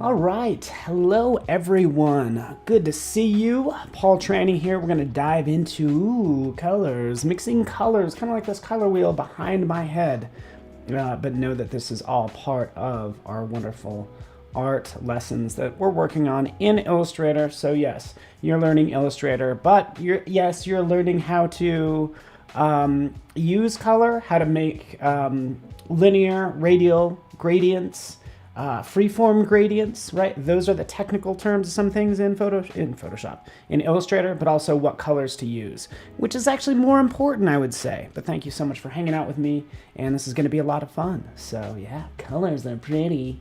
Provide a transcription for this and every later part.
All right, hello everyone. Good to see you. Paul Tranny here. We're gonna dive into colors, mixing colors, kind of like this color wheel behind my head. But know that this is all part of our wonderful art lessons that we're working on in Illustrator. So yes, you're learning Illustrator, but you're learning how to use color, how to make linear, radial gradients, freeform gradients, right? Those are the technical terms of some things in Photoshop, in Illustrator, but also what colors to use, which is actually more important, I would say. But thank you so much for hanging out with me, and this is going to be a lot of fun. So yeah, colors are pretty.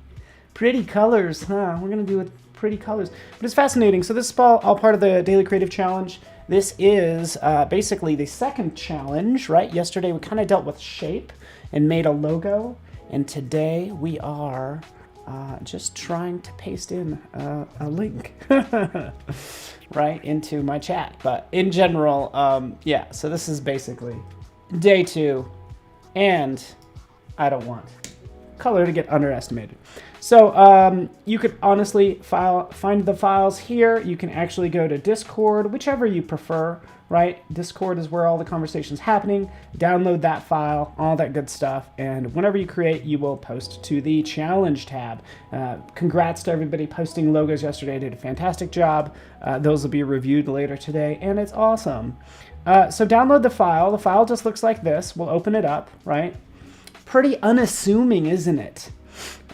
Pretty colors, huh? We're going to do with pretty colors. But it's fascinating. So this is all part of the Daily Creative Challenge. This is basically the second challenge, right? Yesterday we kind of dealt with shape and made a logo, and today we are just trying to paste in a link right into my chat. But in general, yeah, so this is basically day 2, and I don't want color to get underestimated. So you could honestly find the files here. You can actually go to Discord, whichever you prefer, right? Discord is where all the conversation's happening. Download that file, all that good stuff, and whenever you create, you will post to the challenge tab. Congrats to everybody posting logos yesterday. Did a fantastic job. Those will be reviewed later today, and it's awesome. So download the file. The file just looks like this. We'll open it up, right? Pretty unassuming, isn't it?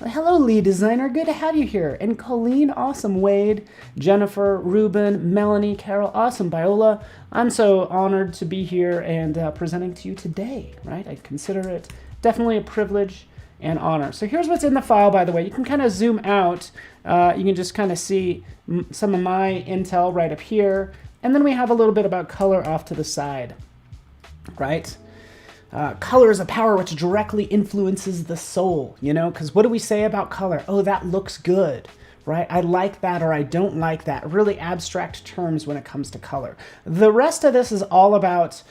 Hello, lead designer. Good to have you here. And Colleen, awesome. Wade, Jennifer, Ruben, Melanie, Carol, awesome. Viola, I'm so honored to be here and presenting to you today, right? I consider it definitely a privilege and honor. So here's what's in the file, by the way. You can kind of zoom out. You can just kind of see some of my intel right up here. And then we have a little bit about color off to the side, right? Color is a power which directly influences the soul, you know, because what do we say about color? Oh, that looks good, right? I like that or I don't like that. Really abstract terms when it comes to color. The rest of this is all about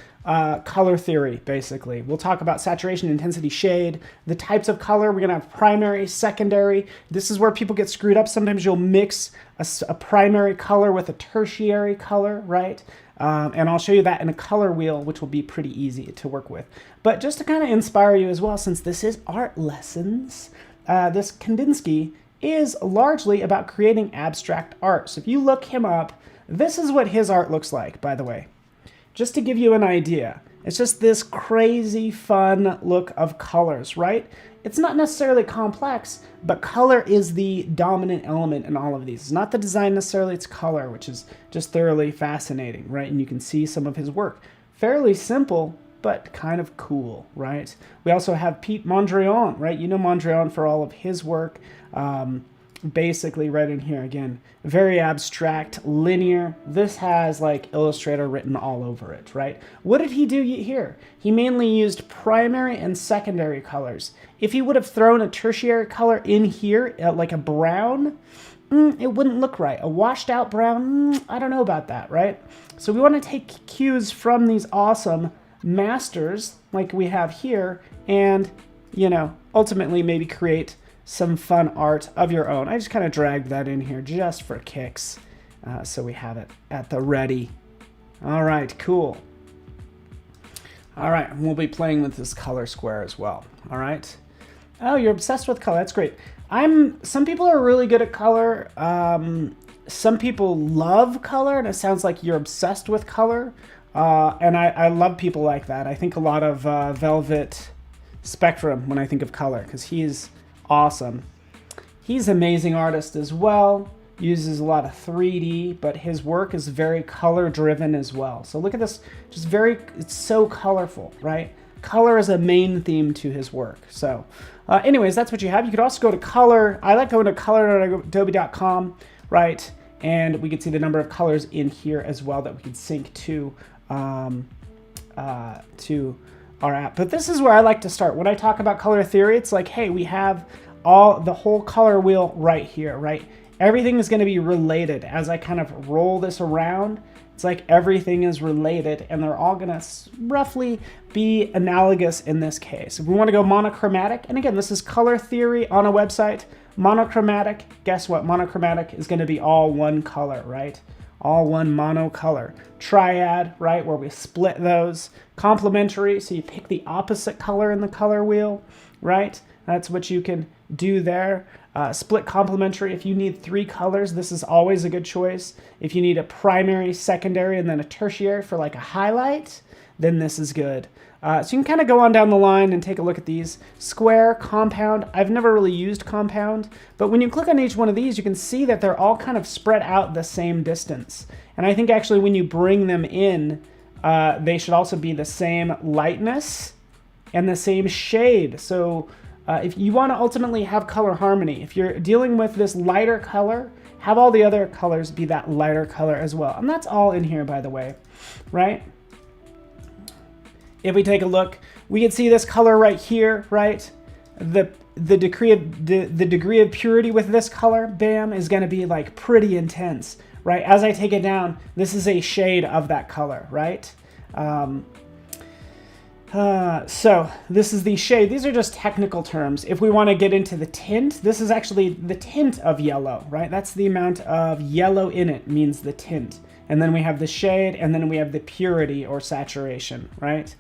color theory, basically. We'll talk about saturation, intensity, shade, the types of color. We're going to have primary, secondary. This is where people get screwed up. Sometimes you'll mix a primary color with a tertiary color, right? And I'll show you that in a color wheel, which will be pretty easy to work with. But just to kind of inspire you as well, since this is art lessons, this Kandinsky is largely about creating abstract art. So if you look him up, this is what his art looks like, by the way. Just to give you an idea. It's just this crazy fun look of colors, right? It's not necessarily complex, but color is the dominant element in all of these. It's not the design necessarily, it's color, which is just thoroughly fascinating, right? And you can see some of his work. Fairly simple, but kind of cool, right? We also have Pete Mondrian, right? You know Mondrian for all of his work. Basically right in here, again, very abstract, linear. This has like Illustrator written all over it, right? What did he do here? He mainly used primary and secondary colors. If he would have thrown a tertiary color in here, like a brown, it wouldn't look right. A washed out brown, I don't know about that, right? So we want to take cues from these awesome masters like we have here and, you know, ultimately maybe create some fun art of your own. I just kind of dragged that in here just for kicks, so we have it at the ready. All right, cool. All right, we'll be playing with this color square as well. All right. Oh, you're obsessed with color. That's great. Some people are really good at color. Some people love color, and it sounds like you're obsessed with color. And I love people like that. I think a lot of Velvet Spectrum when I think of color, because he's awesome. He's an amazing artist as well, uses a lot of 3D, but his work is very color driven as well. So look at this, just it's so colorful, right? Color is a main theme to his work. So anyways, that's what you have. You could also go to color. I like going to color.adobe.com, right? And we could see the number of colors in here as well that we could sync to our app. But this is where I like to start. When I talk about color theory, it's like, hey, we have the whole color wheel right here, right? Everything is going to be related. As I kind of roll this around, it's like everything is related and they're all going to roughly be analogous in this case. If we want to go monochromatic, and again, this is color theory on a website, Monochromatic, guess what? Monochromatic is going to be all one color, right? All one mono color. Triad, right, where we split those. Complementary, so you pick the opposite color in the color wheel, right? That's what you can do there. Split complementary, if you need 3 colors, this is always a good choice. If you need a primary, secondary, and then a tertiary for like a highlight, then this is good. So you can kind of go on down the line and take a look at these. Square, compound, I've never really used compound, but when you click on each one of these, you can see that they're all kind of spread out the same distance. And I think actually when you bring them in, they should also be the same lightness and the same shade. So if you want to ultimately have color harmony, if you're dealing with this lighter color, have all the other colors be that lighter color as well. And that's all in here, by the way, right? If we take a look, we can see this color right here, right? The degree of purity with this color, bam, is going to be like pretty intense, right? As I take it down, this is a shade of that color, right? So this is the shade. These are just technical terms. If we want to get into the tint, this is actually the tint of yellow, right? That's the amount of yellow in it means the tint. And then we have the shade, and then we have the purity or saturation, right?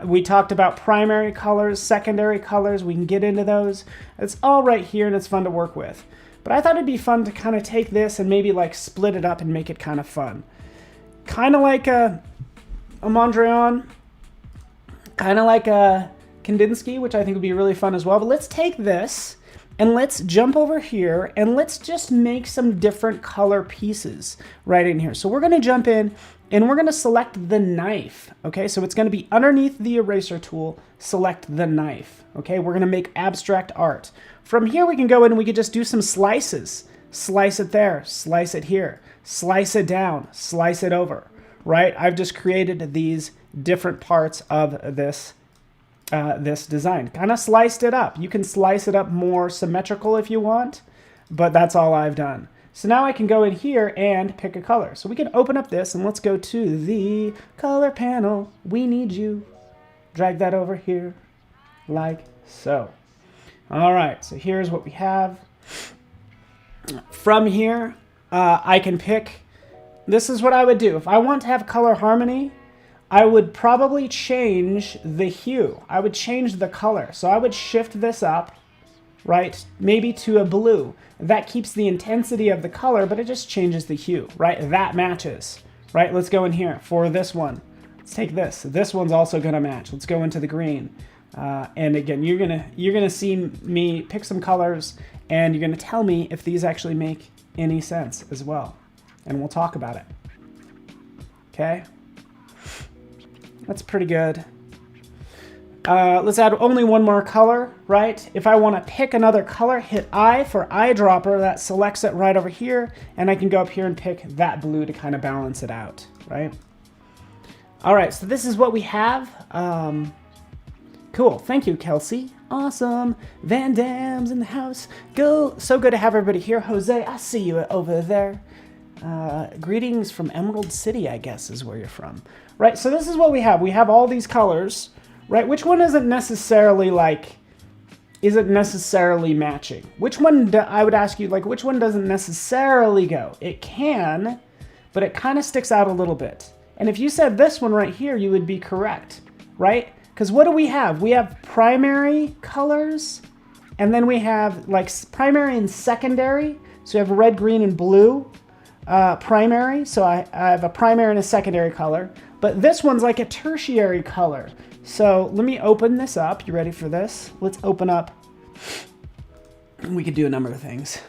We talked about primary colors, secondary colors. We can get into those. It's all right here, and it's fun to work with. But I thought it'd be fun to kind of take this and maybe like split it up and make it kind of fun. Kind of like a Mondrian, kind of like a Kandinsky, which I think would be really fun as well. But let's take this and let's jump over here and let's just make some different color pieces right in here. So we're going to jump in and we're going to select the knife. Okay, so it's going to be underneath the eraser tool, select the knife. Okay, we're going to make abstract art. From here we can go in and we could just do some slices. Slice it there, slice it here, slice it down, slice it over, right? I've just created these different parts of this this design. Kind of sliced it up. You can slice it up more symmetrical if you want, but that's all I've done. So now I can go in here and pick a color. So we can open up this and let's go to the color panel. We need you. Drag that over here like so. All right, so here's what we have. From here, I can pick, this is what I would do. If I want to have color harmony, I would probably change the hue. I would change the color. So I would shift this up, right? Maybe to a blue. That keeps the intensity of the color, but it just changes the hue, right? That matches, right? Let's go in here for this one. Let's take this. This one's also gonna match. Let's go into the green. And again, you're gonna see me pick some colors and you're gonna tell me if these actually make any sense as well. And we'll talk about it. Okay? That's pretty good. Let's add only one more color, right? If I want to pick another color, hit I for eyedropper. That selects it right over here. And I can go up here and pick that blue to kind of balance it out, right? All right, so this is what we have. Cool. Thank you, Kelsey. Awesome. Van Dam's in the house. Go. So good to have everybody here. Jose, I see you over there. Greetings from Emerald City, I guess, is where you're from. Right, so this is what we have. We have all these colors, right? Which one isn't necessarily matching? Which one, I would ask you, like, which one doesn't necessarily go? It can, but it kind of sticks out a little bit. And if you said this one right here, you would be correct, right? Because what do we have? We have primary colors, and then we have, like, primary and secondary. So you have red, green, and blue. Primary, so I have a primary and a secondary color, but this one's like a tertiary color. So let me open this up. You ready for this? Let's open up. We could do a number of things.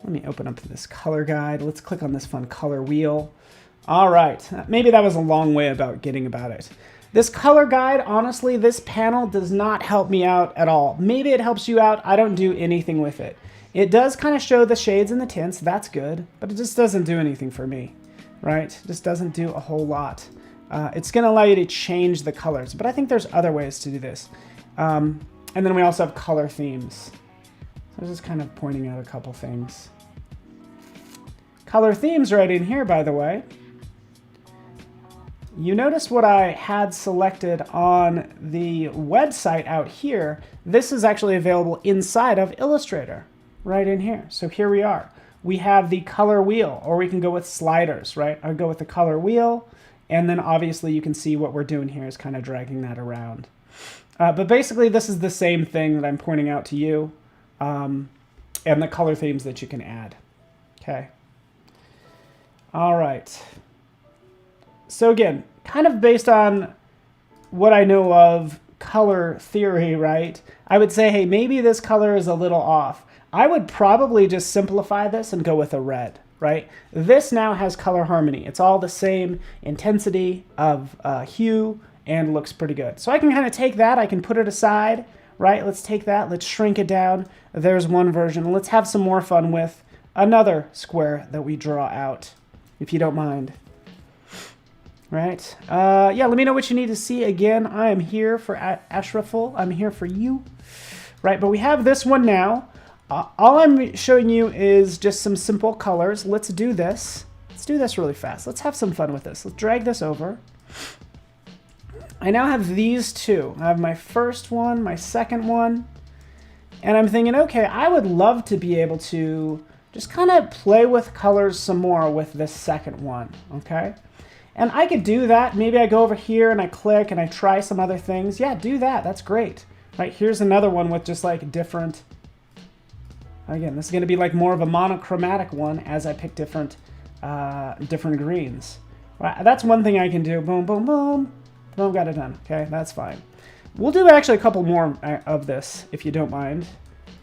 Let me open up this color guide. Let's click on this fun color wheel. All right, maybe that was a long way about getting about it. This color guide, honestly, this panel does not help me out at all. Maybe it helps you out. I don't do anything with it. It does kind of show the shades and the tints, that's good, but it just doesn't do anything for me, right? It just doesn't do a whole lot. It's gonna allow you to change the colors, but I think there's other ways to do this. And then we also have color themes. So I'm just kind of pointing out a couple things. Color themes right in here, by the way. you notice what I had selected on the website out here. This is actually available inside of Illustrator, right in here. So here we are. We have the color wheel, or we can go with sliders, right? I'll go with the color wheel, and then obviously you can see what we're doing here is kind of dragging that around. But basically this is the same thing that I'm pointing out to you, and the color themes that you can add. Okay. All right. So again, kind of based on what I know of color theory, right? I would say, hey, maybe this color is a little off. I would probably just simplify this and go with a red, right? This now has color harmony. It's all the same intensity of hue and looks pretty good. So I can kind of take that, I can put it aside, right? Let's take that, let's shrink it down. There's one version. Let's have some more fun with another square that we draw out, if you don't mind. Right? Yeah, let me know what you need to see. Again, I am here for Ashraful. I'm here for you. Right, but we have this one now. All I'm showing you is just some simple colors. Let's do this. Let's do this really fast. Let's have some fun with this. Let's drag this over. I now have these two. I have my first one, my second one. And I'm thinking, okay, I would love to be able to just kind of play with colors some more with this second one, okay? And I could do that. Maybe I go over here and I click and I try some other things. Yeah, do that. That's great. Right, here's another one with just like different. Again, this is going to be like more of a monochromatic one as I pick different greens. Right, that's one thing I can do. Boom, boom, boom. Boom, got it done. Okay, that's fine. We'll do actually a couple more of this, if you don't mind.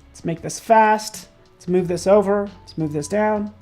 Let's make this fast. Let's move this over. Let's move this down.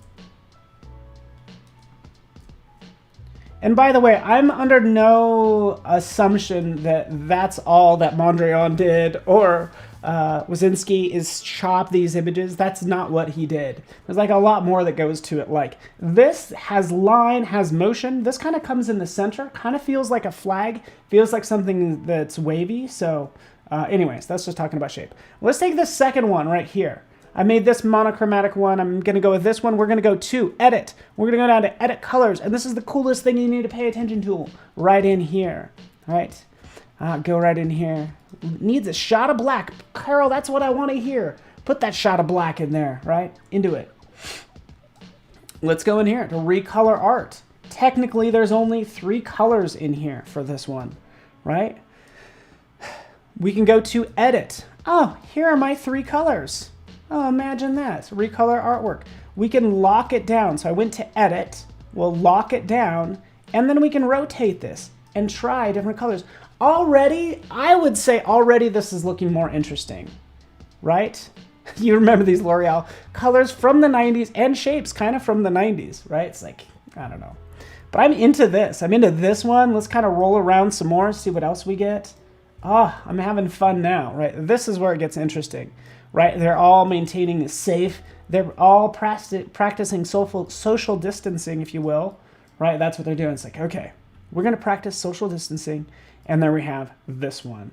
And by the way, I'm under no assumption that that's all that Mondrian did, or Wazinski is chop these images. That's not what he did. There's like a lot more that goes to it. Like this has line, has motion. This kind of comes in the center, kind of feels like a flag, feels like something that's wavy. So anyways, that's just talking about shape. Let's take this second one right here. I made this monochromatic one. I'm going to go with this one. We're going to go to edit. We're going to go down to edit colors. And this is the coolest thing you need to pay attention to right in here. All right. Go right in here. Needs a shot of black. Carol, that's what I want to hear. Put that shot of black in there, right? Into it. Let's go in here to recolor art. Technically, there's only 3 colors in here for this one, right? We can go to edit. Oh, here are my 3 colors. Oh, imagine that. Recolor artwork. We can lock it down. So I went to edit. We'll lock it down. And then we can rotate this and try different colors. Already, I would say already this is looking more interesting, right? You remember these L'Oreal colors from the 90s and shapes kind of from the 90s, right? It's like, I don't know. But I'm into this. I'm into this one. Let's kind of roll around some more, see what else we get. Oh, I'm having fun now, right? This is where it gets interesting. Right, they're all maintaining safe. They're all practicing social distancing, if you will. Right, that's what they're doing. It's like, okay, we're going to practice social distancing. And then we have this one.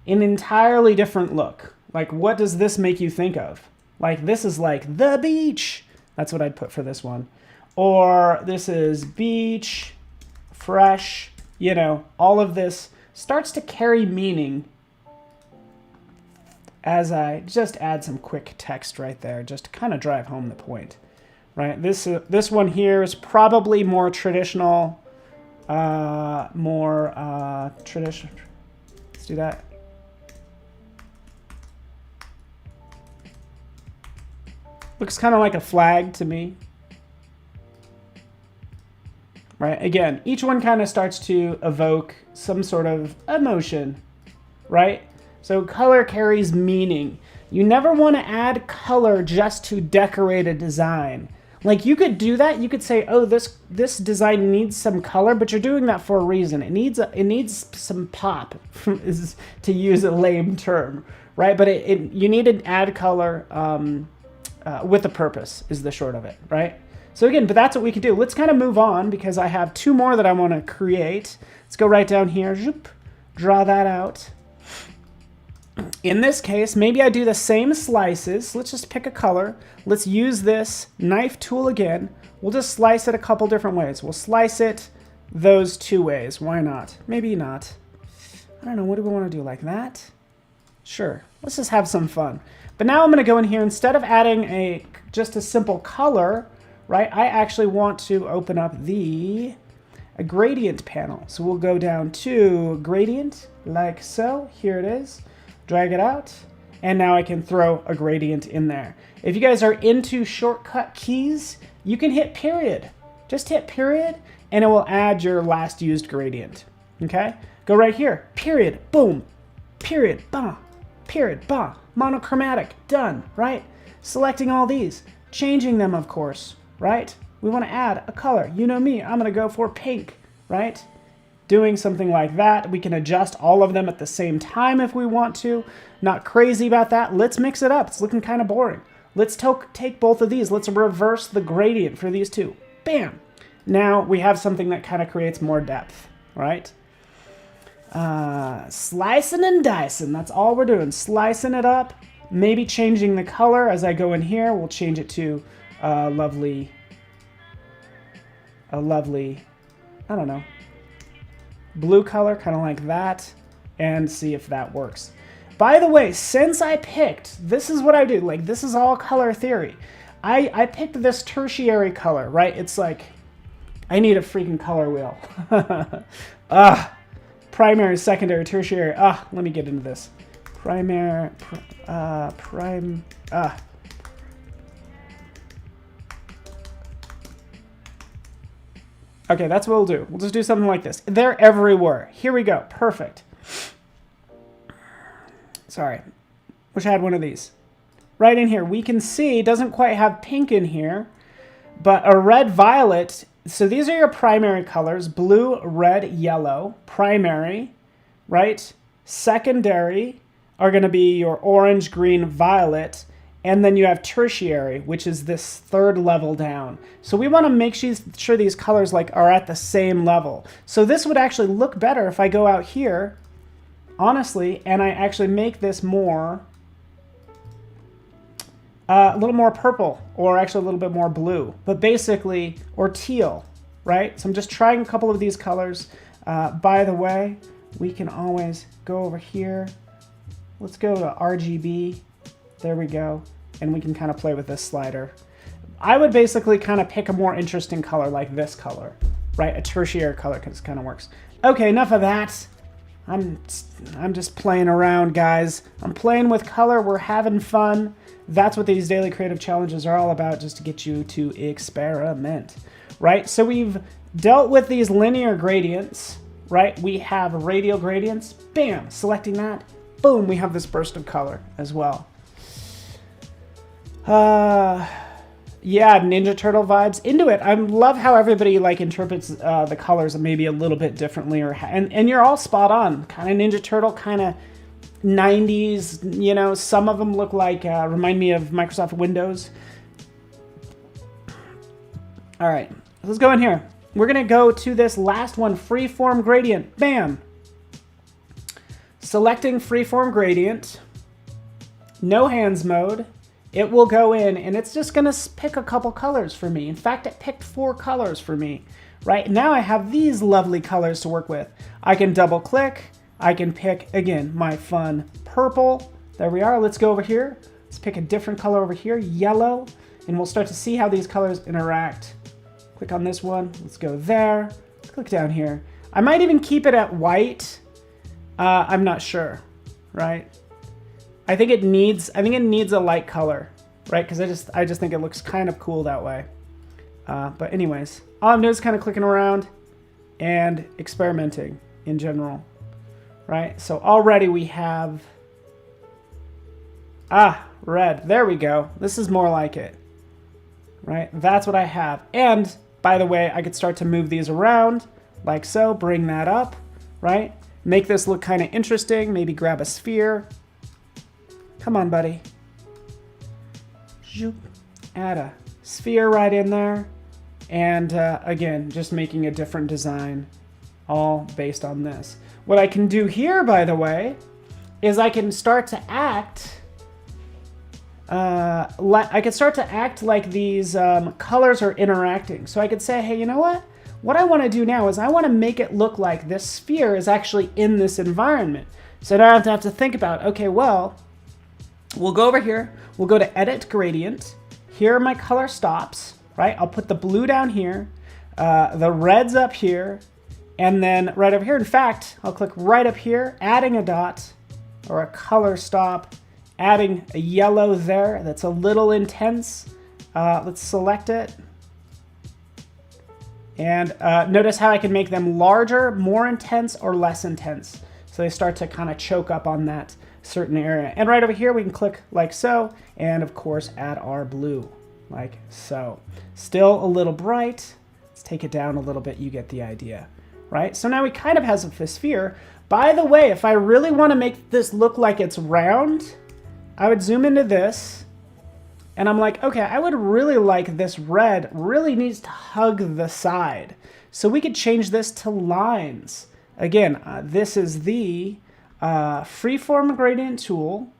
An entirely different look. Like, what does this make you think of? Like, this is like the beach. That's what I'd put for this one. Or this is beach, fresh. You know, all of this starts to carry meaning as I just add some quick text right there, just to kind of drive home the point, right? This one here is probably more traditional, traditional. Let's do that. Looks kind of like a flag to me, right? Again, each one kind of starts to evoke some sort of emotion, right? So color carries meaning. You never want to add color just to decorate a design. Like you could do that. You could say, oh, this design needs some color, but you're doing that for a reason. It needs some pop, to use a lame term, right? But you need to add color with a purpose is the short of it, right? So again, but that's what we could do. Let's kind of move on because I have 2 more that I want to create. Let's go right down here. Zoop, draw that out. In this case, maybe I do the same slices. Let's just pick a color. Let's use this knife tool again. We'll just slice it a couple different ways. We'll slice it those two ways. Why not? Maybe not. I don't know. What do we want to do? Like that? Sure. Let's just have some fun. But now I'm going to go in here. Instead of adding just a simple color, right, I actually want to open up a gradient panel. So we'll go down to gradient, like so. Here it is. Drag it out. And now I can throw a gradient in there. If you guys are into shortcut keys, you can hit period. Just hit period, and it will add your last used gradient. Okay? Go right here. Period. Boom. Period. Bah. Period. Bah. Monochromatic. Done. Right? Selecting all these. Changing them, of course. Right? We want to add a color. You know me. I'm going to go for pink. Right? Doing something like that. We can adjust all of them at the same time if we want to. Not crazy about that. Let's mix it up. It's looking kind of boring. Let's take both of these. Let's reverse the gradient for these two. Bam! Now we have something that kind of creates more depth, right? Slicing and dicing. That's all we're doing. Slicing it up. Maybe changing the color as I go in here. We'll change it to a lovely, I don't know, blue color, kind of like that, and see if that works. By the way, since I picked, this is what I do, like this is all color theory. I picked this tertiary color, right? It's like, I need a freaking color wheel. Primary, secondary, tertiary. Let me get into this. Primary, Okay, that's what we'll do. We'll just do something like this. They're everywhere. Here we go. Perfect. Sorry. Wish I had one of these. Right in here. We can see it doesn't quite have pink in here, but a red, violet. So these are your primary colors. Blue, red, yellow. Primary, right? Secondary are going to be your orange, green, violet. And then you have tertiary, which is this third level down. So we want to make sure these colors are at the same level. So this would actually look better if I go out here, honestly, and I actually make this more, a little more purple, or actually a little bit more blue, but basically, or teal, right? So I'm just trying a couple of these colors. By the way, we can always go over here. Let's go to RGB. There we go. And we can kind of play with this slider. I would basically kind of pick a more interesting color like this color, right? A tertiary color kind of works. Okay, enough of that. I'm just playing around, guys. I'm playing with color. We're having fun. That's what these daily creative challenges are all about, just to get you to experiment, right? So we've dealt with these linear gradients, right? We have radial gradients. Bam, selecting that. Boom, we have this burst of color as well. Yeah, Ninja Turtle vibes into it. I love how everybody interprets the colors maybe a little bit differently, and you're all spot on. Kind of Ninja Turtle, kind of 90s. You know, some of them look like remind me of Microsoft Windows. All right, let's go in here. We're gonna go to this last one, freeform gradient. Bam. Selecting freeform gradient. No hands mode. It will go in, and it's just going to pick a couple colors for me. In fact, it picked 4 colors for me. Right now I have these lovely colors to work with. I can double click. I can pick, again, my fun purple. There we are. Let's go over here. Let's pick a different color over here, yellow, and we'll start to see how these colors interact. Click on this one. Let's go there. Click down here. I might even keep it at white. I'm not sure, right? I think it needs a light color, right? Because I just think it looks kind of cool that way. But anyways, all I'm doing is kind of clicking around and experimenting in general, right? So already we have, red. There we go. This is more like it, right? That's what I have. And by the way, I could start to move these around like so, bring that up, right? Make this look kind of interesting. Maybe grab a sphere. Come on, buddy. Add a sphere right in there. And again, just making a different design, all based on this. What I can do here, by the way, is I can start to act like these colors are interacting. So I could say, hey, you know what? what I want to do now is I want to make it look like this sphere is actually in this environment. So now I have to think about, okay, well, we'll go over here, we'll go to Edit Gradient. Here are my color stops, right? I'll put the blue down here, the red's up here, and then right over here, in fact, I'll click right up here, adding a dot or a color stop, adding a yellow there that's a little intense. Let's select it. And notice how I can make them larger, more intense, or less intense. So they start to kind of choke up on that certain area. And right over here, we can click like so, and of course, add our blue, like so. Still a little bright. Let's take it down a little bit. You get the idea, right? So now we kind of have a sphere. By the way, if I really want to make this look like it's round, I would zoom into this, and I'm like, okay, I would really like this red really needs to hug the side. So we could change this to lines. Again, this is the freeform gradient tool.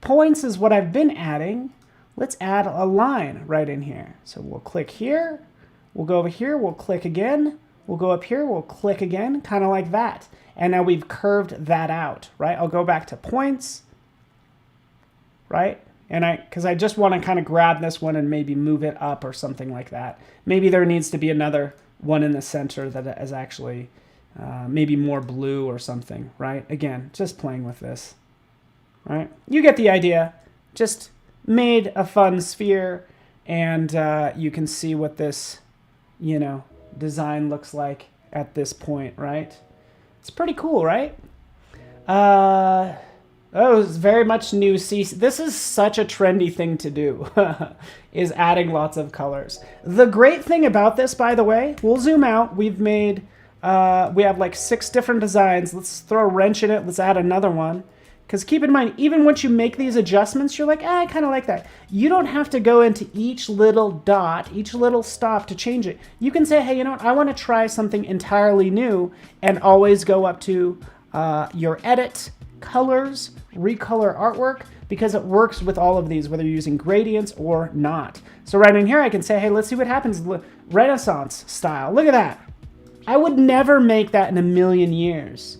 Points is what I've been adding. Let's add a line right in here. So we'll click here, we'll go over here, we'll click again, we'll go up here, we'll click again, kind of like that. And now we've curved that out, right? I'll go back to points, right? And because I just want to kind of grab this one and maybe move it up or something like that. Maybe there needs to be another one in the center that is actually maybe more blue or something, right? Again, just playing with this, right? You get the idea. Just made a fun sphere, and you can see what this, you know, design looks like at this point, right? It's pretty cool, right? Oh, it's very much new. See, this is such a trendy thing to do, is adding lots of colors. The great thing about this, by the way, we'll zoom out. We've made, we have like 6 different designs. Let's throw a wrench in it. Let's add another one. Because keep in mind, even once you make these adjustments, you're like, I kind of like that. You don't have to go into each little dot, each little stop to change it. You can say, hey, you know what? I want to try something entirely new, and always go up to your edit, colors, recolor artwork, because it works with all of these, whether you're using gradients or not. So right in here, I can say, hey, let's see what happens. Renaissance style. Look at that. I would never make that in a million years.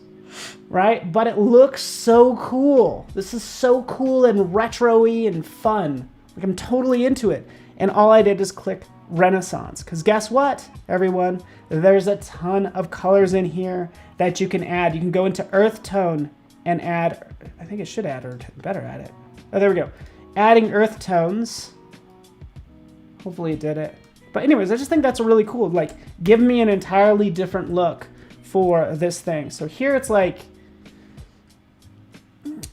Right? But it looks so cool. This is so cool and retro-y and fun. Like, I'm totally into it. And all I did is click Renaissance. Because guess what, everyone? There's a ton of colors in here that you can add. You can go into earth tone and add, I think it should add, or better add it. Oh, there we go. Adding earth tones. Hopefully it did it. But anyways, I just think that's really cool. Like, give me an entirely different look for this thing. So here it's like,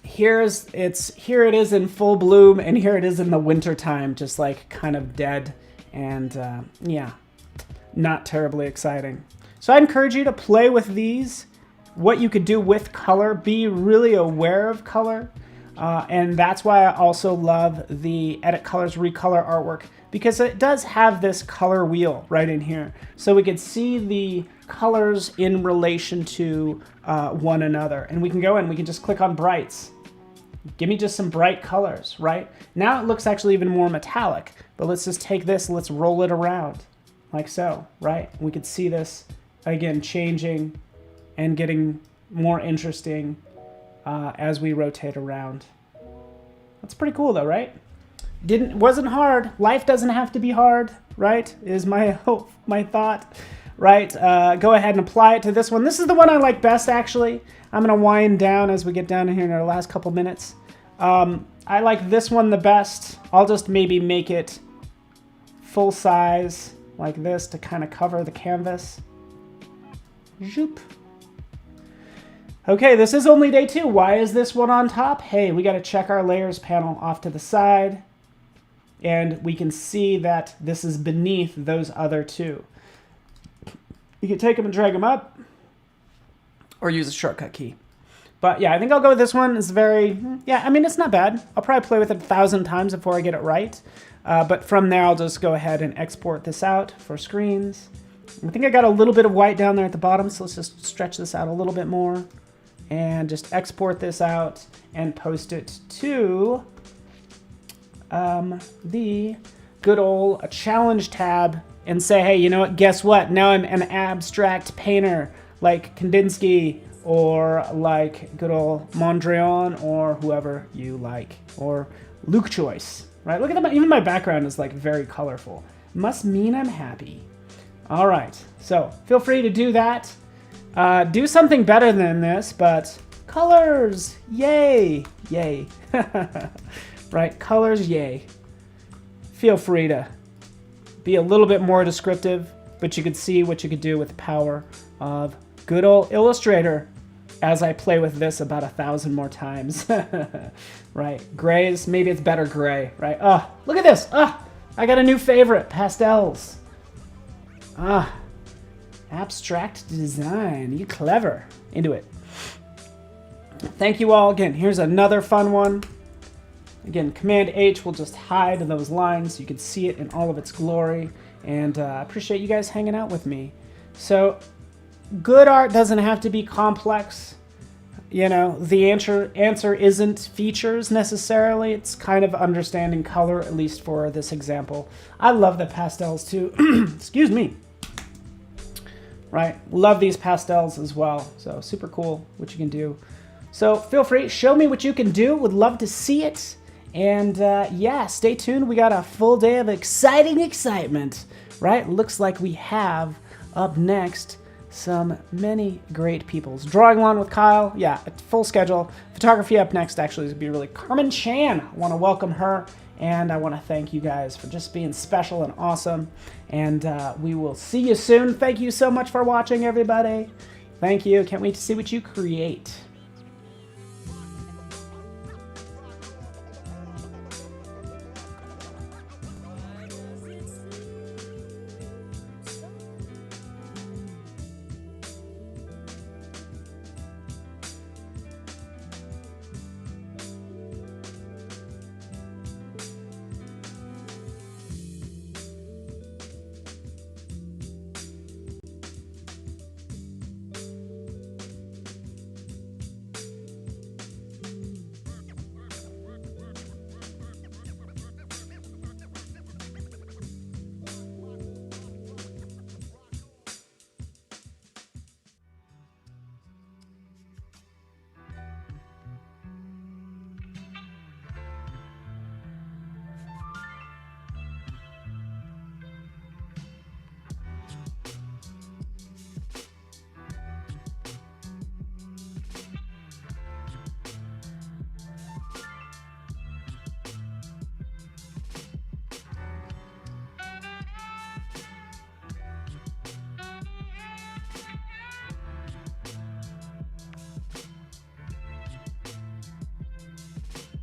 here it is in full bloom, and here it is in the winter time, just like kind of dead, and yeah, not terribly exciting. So I encourage you to play with these, what you could do with color, be really aware of color, and that's why I also love the Edit Colors Recolor artwork, because it does have this color wheel right in here. So we could see the colors in relation to one another. And we can go in, we can just click on brights. Give me just some bright colors, right? Now it looks actually even more metallic, but let's just take this, let's roll it around like so, right? We could see this again changing and getting more interesting as we rotate around. That's pretty cool though, right? Wasn't hard. Life doesn't have to be hard, right? Is my hope, my thought, right? Go ahead and apply it to this one. This is the one I like best, actually. I'm gonna wind down as we get down here in our last couple minutes. I like this one the best. I'll just maybe make it full size like this to kind of cover the canvas. Zoop. Okay, this is only day 2. Why is this one on top? Hey, we gotta check our layers panel off to the side, and we can see that this is beneath those other 2. You can take them and drag them up, or use a shortcut key. But yeah, I think I'll go with this one. It's very, yeah, I mean, it's not bad. I'll probably play with it 1,000 times before I get it right. But from there, I'll just go ahead and export this out for screens. I think I got a little bit of white down there at the bottom, so let's just stretch this out a little bit more. And just export this out and post it to the good old challenge tab and say, hey, you know what, guess what? Now I'm an abstract painter like Kandinsky or like good old Mondrian or whoever you like, or Luke Choice, right? Look at them. Even my background is like very colorful. Must mean I'm happy. All right, so feel free to do that. Do something better than this, but colors, yay, yay. Right, colors, yay. Feel free to be a little bit more descriptive, but you could see what you could do with the power of good old Illustrator as I play with this about 1,000 more times. Right, grays, maybe it's better gray, right? Oh, look at this. Oh, I got a new favorite, pastels. Abstract design, you clever. Into it. Thank you all again. Here's another fun one. Again, Command H will just hide those lines so you can see it in all of its glory. And I appreciate you guys hanging out with me. So, good art doesn't have to be complex. You know, the answer isn't features necessarily. It's kind of understanding color, at least for this example. I love the pastels too. Excuse me. Right, love these pastels as well. So super cool what you can do. So feel free, show me what you can do. Would love to see it. And yeah, stay tuned. We got a full day of exciting excitement, right? Looks like we have up next many great peoples. Drawing one with Kyle, yeah, a full schedule. Photography up next actually is gonna be really Carmen Chan. I wanna welcome her, and I wanna thank you guys for just being special and awesome. And we will see you soon. Thank you so much for watching, everybody. Thank you. Can't wait to see what you create.